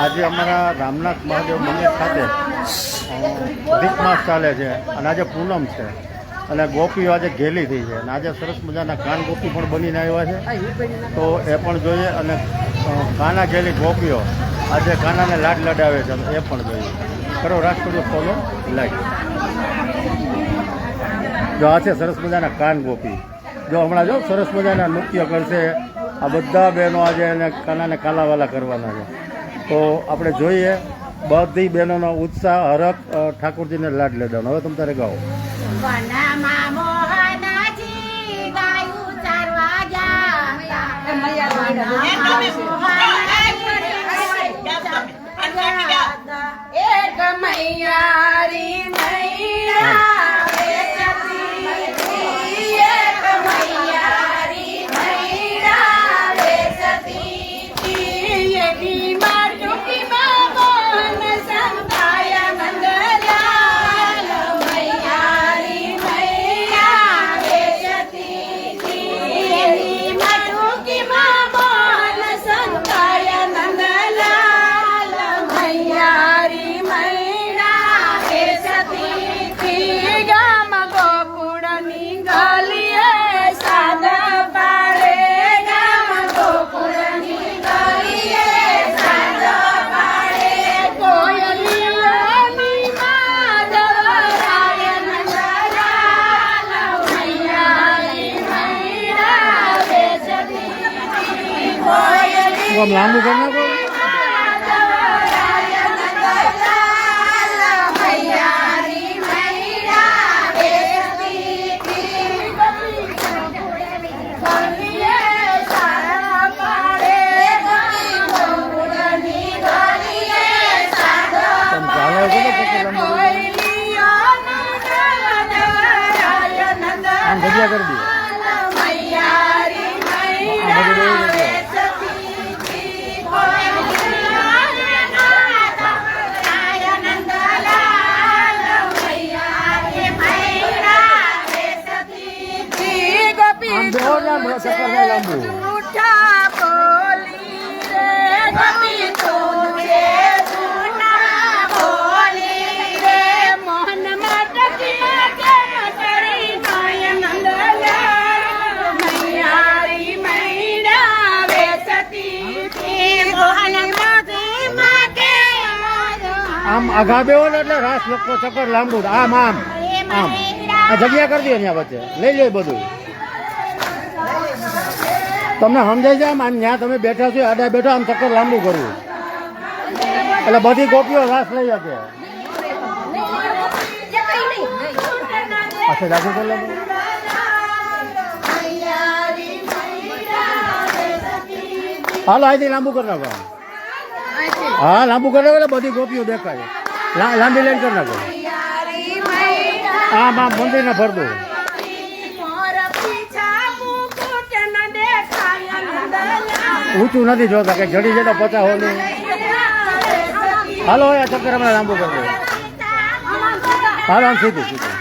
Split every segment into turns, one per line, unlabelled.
આજે અમારા રામનાથ મહાદેવ મંદિર ખાતે અધિક માસ ચાલે છે અને આજે પૂનમ છે અને ગોપીઓ આજે ઘેલી થઈ છે અને આજે સરસ મજાના કાન ગોપી પણ બનીને આવ્યા છે, તો એ પણ જોઈએ. અને કાના ઘેલી ગોપીઓ આજે કાનાને લાડ લડાવે છે, એ પણ જોઈએ. કરો રાષ્ટ્રીય ફોલો લાઈક. જો આ છે સરસ મજાના કાન ગોપી. જો હમણાં જો સરસ મજાના નૃત્ય કરશે આ બધા બહેનો આજે એને કાનાને કાલાવાલા કરવાના છે. તો આપણે જોઈએ બધી બહેનોનો ઉત્સાહ હરખ ઠાકોરજીને લાડ લેવાનો. હવે તમે તારે ગાઓ. લાંબુ કરી નાખો. આમ જગ્યા કરી દો. આમ આઘા બેવો ને એટલે રાસ લોકો ચક્કર લાંબુ આમ આમ આમ આ જગ્યા કરી દો ત્યાં વચ્ચે લઈ લે બધું. તમને સમજાય છે આમ ત્યાં તમે બેઠા છો આડા બેઠા આમ ચક્કર લાંબુ કરવું એટલે બધી ગોપીઓ રાસ લઈ શકે. અચ્છા લાગુ કરી લે. હાલો અહીંથી લાંબુ કરી નાખો. હા લાંબુ કરી નાખો એટલે બધી ગોપીઓ દેખાય. લાંબી લાઈન કરી નાખો. આમ આમ મંદિરને ફર દો. ઊંચું નથી જોતા કે જડી જતા પચાસ હો નહીં. હાલો આ ચક્કર હમણાં લાંબુ કરી દો. હાલો આમ સીધું સીધું.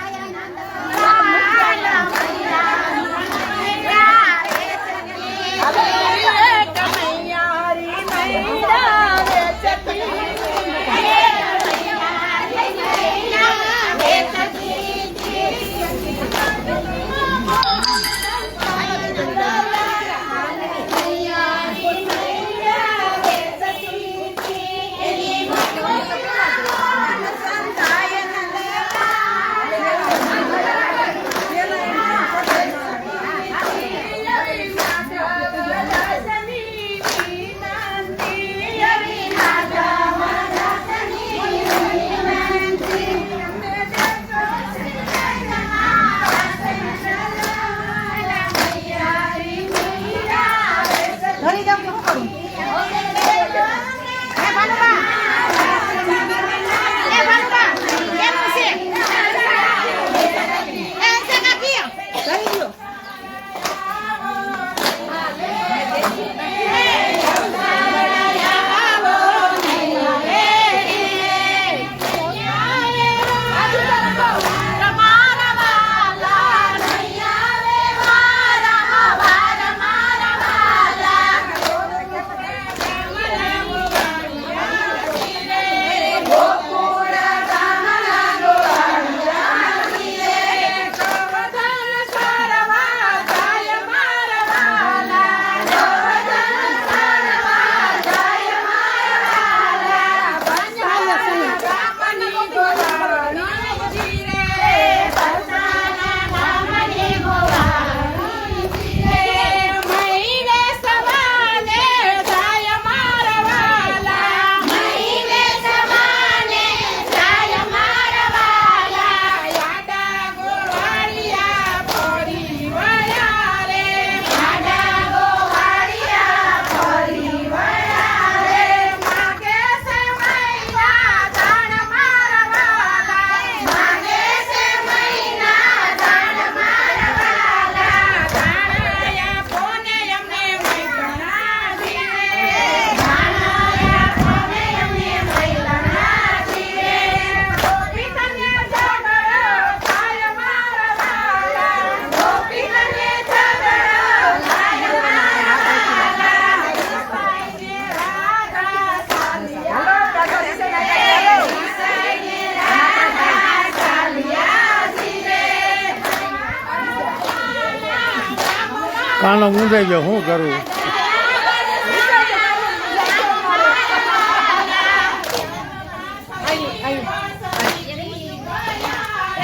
કાનો મૂંઝાઈ ગયો, શું કરું?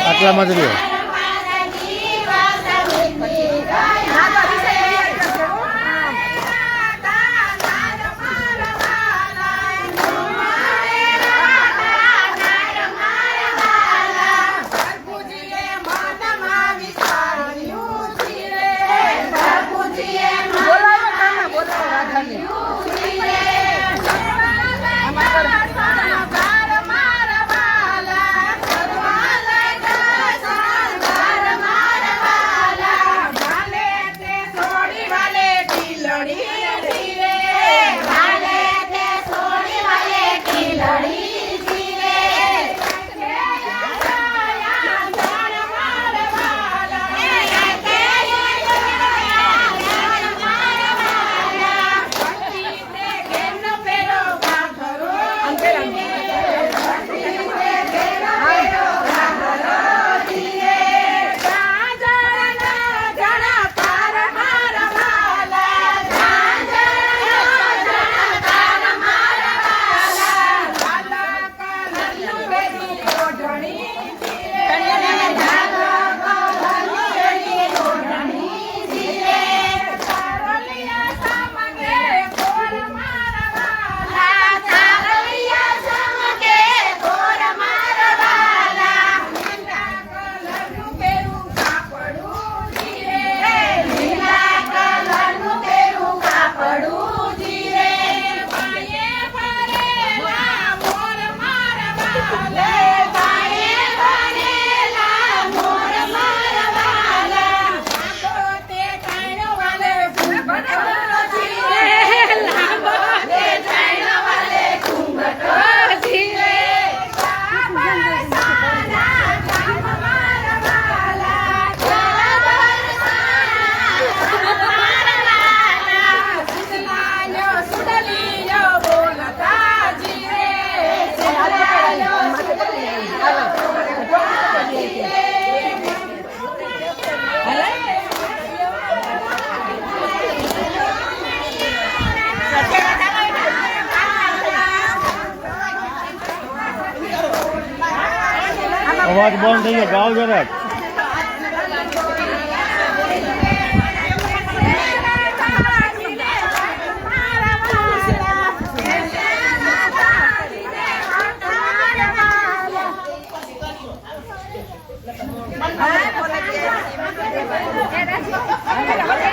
આટલામાં જ રહ્યો. અવાજ બંધ થઈ ગયો, ગાવ જરાક.
Hey,